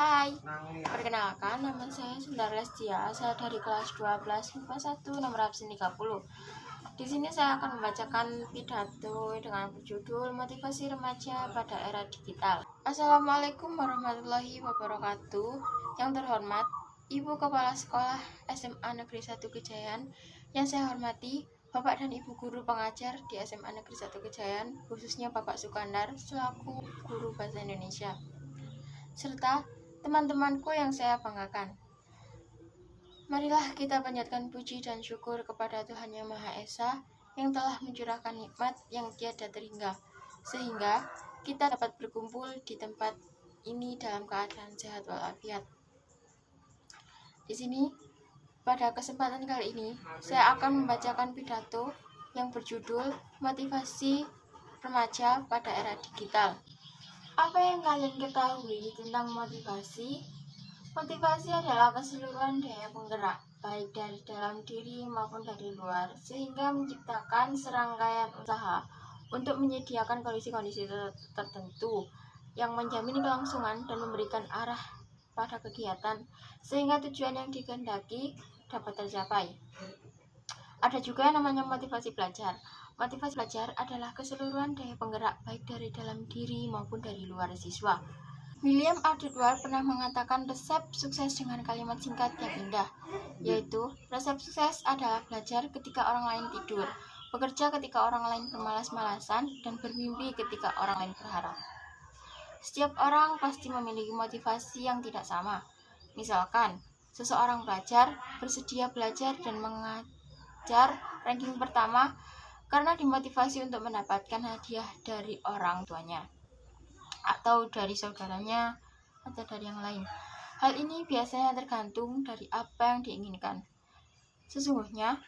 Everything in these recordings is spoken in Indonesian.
Hai, perkenalkan nama saya Sundar Lestia. Saya dari kelas 12 MIPA 1 nomor absen 30. Di sini saya akan membacakan pidato dengan berjudul Motivasi Remaja pada Era Digital. Assalamualaikum warahmatullahi wabarakatuh. Yang terhormat Ibu Kepala Sekolah SMA Negeri 1 Kejayaan, yang saya hormati Bapak dan Ibu Guru Pengajar di SMA Negeri 1 Kejayaan, khususnya Bapak Sukandar selaku Guru Bahasa Indonesia, serta teman-temanku yang saya banggakan. Marilah kita panjatkan puji dan syukur kepada Tuhan Yang Maha Esa yang telah mencurahkan nikmat yang tiada terhingga, sehingga kita dapat berkumpul di tempat ini dalam keadaan sehat walafiat. Di sini, pada kesempatan kali ini, saya akan membacakan pidato yang berjudul Motivasi Remaja pada Era Digital. Apa yang kalian ketahui tentang motivasi? Motivasi adalah keseluruhan daya penggerak, baik dari dalam diri maupun dari luar, sehingga menciptakan serangkaian usaha untuk menyediakan kondisi-kondisi tertentu yang menjamin kelangsungan dan memberikan arah pada kegiatan, sehingga tujuan yang dikehendaki dapat tercapai. Ada juga yang namanya motivasi belajar. Motivasi belajar adalah keseluruhan daya penggerak baik dari dalam diri maupun dari luar siswa. William Ardwell pernah mengatakan resep sukses dengan kalimat singkat yang indah, yaitu resep sukses adalah belajar ketika orang lain tidur, bekerja ketika orang lain bermalas-malasan, dan bermimpi ketika orang lain berharap. Setiap orang pasti memiliki motivasi yang tidak sama. Misalkan, seseorang bersedia belajar dan mengajar ranking pertama karena dimotivasi untuk mendapatkan hadiah dari orang tuanya, atau dari saudaranya, atau dari yang lain. Hal ini biasanya tergantung dari apa yang diinginkan. Sesungguhnya,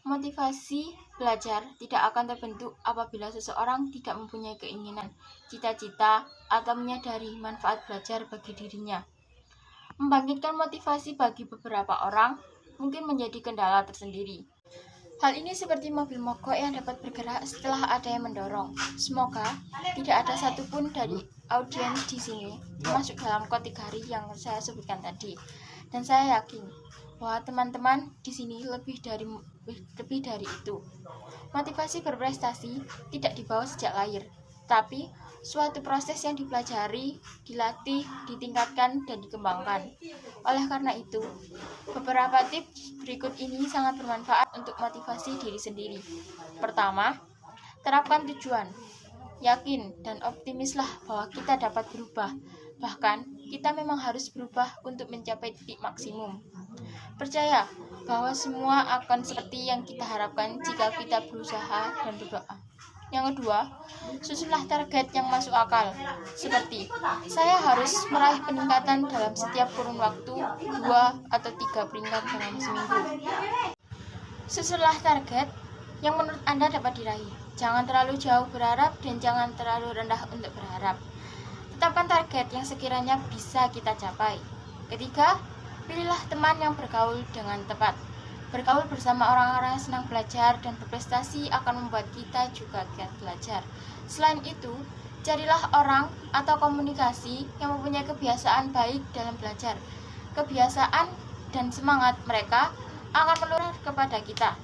motivasi belajar tidak akan terbentuk apabila seseorang tidak mempunyai keinginan, cita-cita, atau menyadari manfaat belajar bagi dirinya. Membangkitkan motivasi bagi beberapa orang mungkin menjadi kendala tersendiri. Hal ini seperti mobil mogok yang dapat bergerak setelah ada yang mendorong. Semoga tidak ada satupun dari audiens di sini masuk dalam kategori yang saya sebutkan tadi. Dan saya yakin bahwa teman-teman di sini lebih dari itu. Motivasi berprestasi tidak dibawa sejak lahir, tapi suatu proses yang dipelajari, dilatih, ditingkatkan, dan dikembangkan. Oleh karena itu, beberapa tips berikut ini sangat bermanfaat untuk motivasi diri sendiri. Pertama, terapkan tujuan. Yakin dan optimislah bahwa kita dapat berubah. Bahkan, kita memang harus berubah untuk mencapai titik maksimum. Percaya bahwa semua akan seperti yang kita harapkan jika kita berusaha dan berdoa. Yang kedua, susunlah target yang masuk akal. Seperti, saya harus meraih peningkatan dalam setiap kurun waktu 2 atau 3 peringkat dalam seminggu. Susunlah target yang menurut Anda dapat diraih. Jangan terlalu jauh berharap dan jangan terlalu rendah untuk berharap. Tetapkan target yang sekiranya bisa kita capai. Ketiga, pilihlah teman yang bergaul dengan tepat. Bergaul bersama orang-orang yang senang belajar dan berprestasi akan membuat kita juga giat belajar. Selain itu, carilah orang atau komunikasi yang mempunyai kebiasaan baik dalam belajar. Kebiasaan dan semangat mereka akan meluncur kepada kita.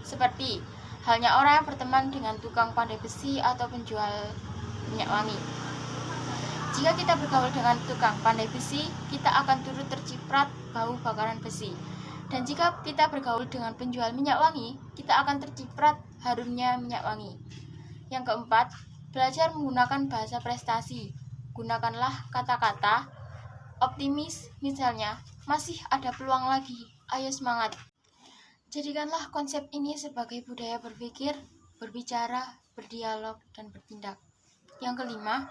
Seperti halnya orang yang berteman dengan tukang pandai besi atau penjual minyak wangi. Jika kita bergaul dengan tukang pandai besi, kita akan turut terciprat bau bakaran besi. Dan jika kita bergaul dengan penjual minyak wangi, kita akan terciprat harumnya minyak wangi. Yang keempat, belajar menggunakan bahasa prestasi. Gunakanlah kata-kata optimis, misalnya, masih ada peluang lagi, ayo semangat. Jadikanlah konsep ini sebagai budaya berpikir, berbicara, berdialog, dan bertindak. Yang kelima,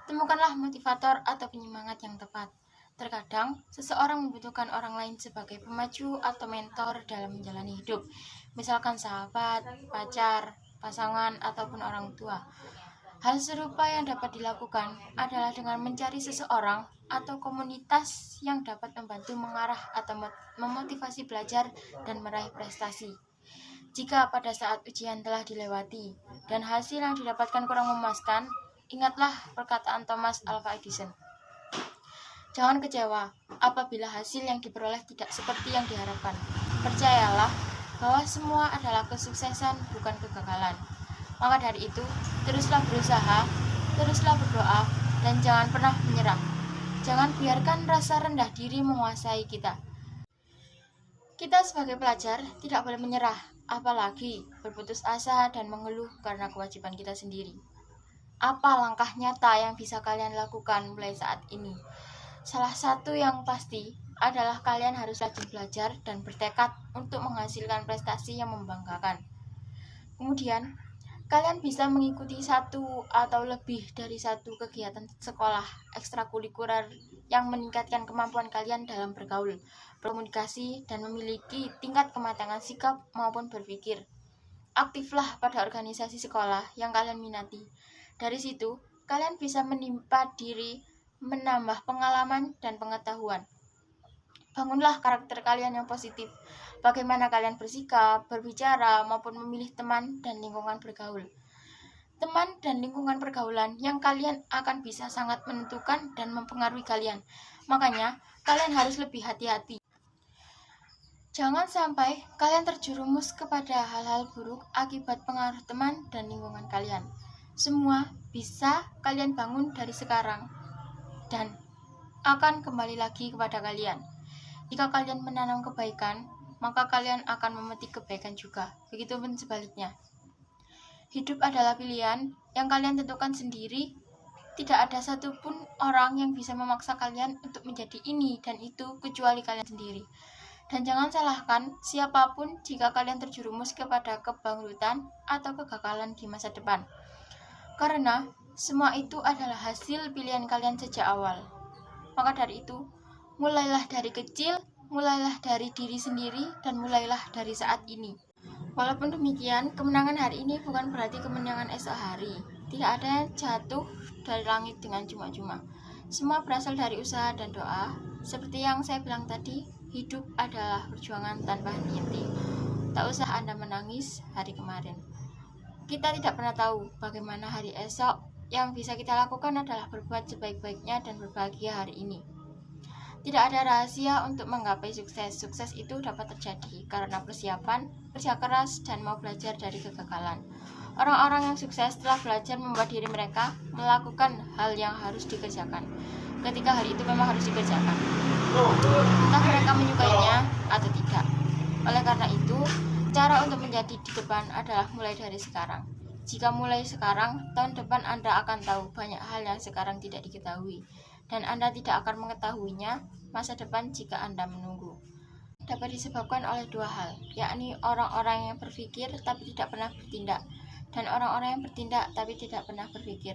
temukanlah motivator atau penyemangat yang tepat. Terkadang, seseorang membutuhkan orang lain sebagai pemacu atau mentor dalam menjalani hidup, misalkan sahabat, pacar, pasangan, ataupun orang tua. Hal serupa yang dapat dilakukan adalah dengan mencari seseorang atau komunitas yang dapat membantu mengarah atau memotivasi belajar dan meraih prestasi. Jika pada saat ujian telah dilewati dan hasil yang didapatkan kurang memuaskan, ingatlah perkataan Thomas Alva Edison. Jangan kecewa apabila hasil yang diperoleh tidak seperti yang diharapkan. Percayalah bahwa semua adalah kesuksesan, bukan kegagalan. Maka dari itu, teruslah berusaha, teruslah berdoa, dan jangan pernah menyerah. Jangan biarkan rasa rendah diri menguasai kita. Kita sebagai pelajar tidak boleh menyerah, apalagi berputus asa dan mengeluh karena kewajiban kita sendiri. Apa langkah nyata yang bisa kalian lakukan mulai saat ini? Salah satu yang pasti adalah kalian harus rajin belajar dan bertekad untuk menghasilkan prestasi yang membanggakan. Kemudian, kalian bisa mengikuti satu atau lebih dari satu kegiatan sekolah ekstrakurikuler yang meningkatkan kemampuan kalian dalam bergaul, berkomunikasi, dan memiliki tingkat kematangan sikap maupun berpikir. Aktiflah pada organisasi sekolah yang kalian minati. Dari situ, kalian bisa menimpa diri, menambah pengalaman dan pengetahuan. Bangunlah karakter kalian yang positif. Bagaimana kalian bersikap, berbicara, maupun memilih teman dan lingkungan bergaul. Teman dan lingkungan pergaulan yang kalian akan bisa sangat menentukan dan mempengaruhi kalian. Makanya, kalian harus lebih hati-hati. Jangan sampai kalian terjerumus kepada hal-hal buruk akibat pengaruh teman dan lingkungan kalian. Semua bisa kalian bangun dari sekarang dan akan kembali lagi kepada kalian. Jika kalian menanam kebaikan, maka kalian akan memetik kebaikan juga. Begitupun sebaliknya. Hidup adalah pilihan yang kalian tentukan sendiri. Tidak ada satupun orang yang bisa memaksa kalian untuk menjadi ini dan itu kecuali kalian sendiri. Dan jangan salahkan siapapun jika kalian terjerumus kepada kebangkrutan atau kegagalan di masa depan. Karena semua itu adalah hasil pilihan kalian sejak awal. Maka dari itu, mulailah dari kecil, mulailah dari diri sendiri, dan mulailah dari saat ini. Walaupun demikian, kemenangan hari ini bukan berarti kemenangan esok hari. Tidak ada yang jatuh dari langit dengan cuma-cuma. Semua berasal dari usaha dan doa. Seperti yang saya bilang tadi, hidup adalah perjuangan tanpa henti. Tak usah Anda menangis hari kemarin. Kita tidak pernah tahu bagaimana hari esok. Yang bisa kita lakukan adalah berbuat sebaik-baiknya dan berbahagia hari ini. Tidak ada rahasia untuk menggapai sukses. Sukses itu dapat terjadi karena persiapan, kerja keras, dan mau belajar dari kegagalan. Orang-orang yang sukses telah belajar membuat diri mereka melakukan hal yang harus dikerjakan ketika hari itu memang harus dikerjakan, entah mereka menyukainya atau tidak. Oleh karena itu, cara untuk menjadi di depan adalah mulai dari sekarang. Jika mulai sekarang, tahun depan Anda akan tahu banyak hal yang sekarang tidak diketahui, dan Anda tidak akan mengetahuinya masa depan jika Anda menunggu. Dapat disebabkan oleh dua hal, yakni orang-orang yang berpikir tapi tidak pernah bertindak, dan orang-orang yang bertindak tapi tidak pernah berpikir.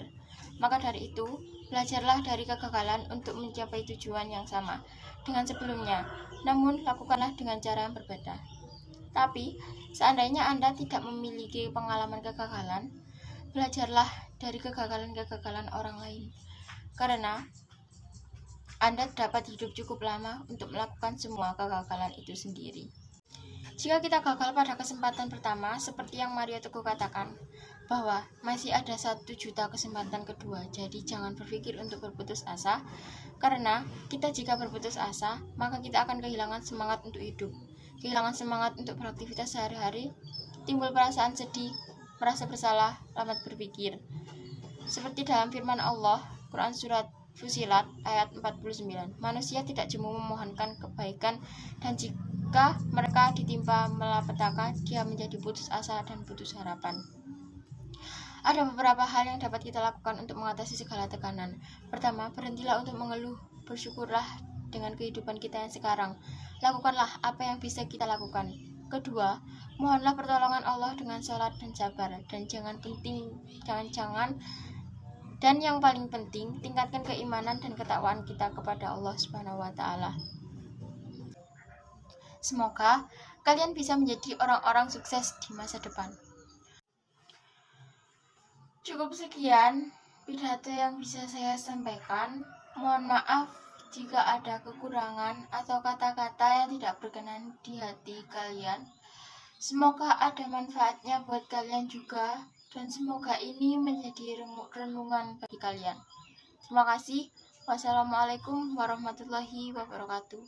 Maka dari itu, belajarlah dari kegagalan untuk mencapai tujuan yang sama dengan sebelumnya, namun lakukanlah dengan cara yang berbeda. Tapi, seandainya Anda tidak memiliki pengalaman kegagalan, belajarlah dari kegagalan-kegagalan orang lain. Karena Anda dapat hidup cukup lama untuk melakukan semua kegagalan itu sendiri. Jika kita gagal pada kesempatan pertama, seperti yang Mario Teguh katakan, bahwa masih ada 1 juta kesempatan kedua. Jadi jangan berpikir untuk berputus asa, karena kita jika berputus asa, maka kita akan kehilangan semangat untuk hidup, kehilangan semangat untuk beraktivitas sehari-hari, timbul perasaan sedih, merasa bersalah, lambat berpikir. Seperti dalam firman Allah, Quran Surat Fusilat ayat 49, manusia tidak jemu memohonkan kebaikan, dan jika mereka ditimpa malapetaka, dia menjadi putus asa dan putus harapan. Ada beberapa hal yang dapat kita lakukan untuk mengatasi segala tekanan. Pertama, berhentilah untuk mengeluh, bersyukurlah dengan kehidupan kita yang sekarang. Lakukanlah apa yang bisa kita lakukan. Kedua, mohonlah pertolongan Allah dengan salat dan sabar, dan yang paling penting, tingkatkan keimanan dan ketakwaan kita kepada Allah Subhanahu wa taala. Semoga kalian bisa menjadi orang-orang sukses di masa depan. Cukup sekian pidato yang bisa saya sampaikan. Mohon maaf jika ada kekurangan atau kata-kata yang tidak berkenan di hati kalian. Semoga ada manfaatnya buat kalian juga, dan semoga ini menjadi renungan bagi kalian. Terima kasih. Wassalamualaikum warahmatullahi wabarakatuh.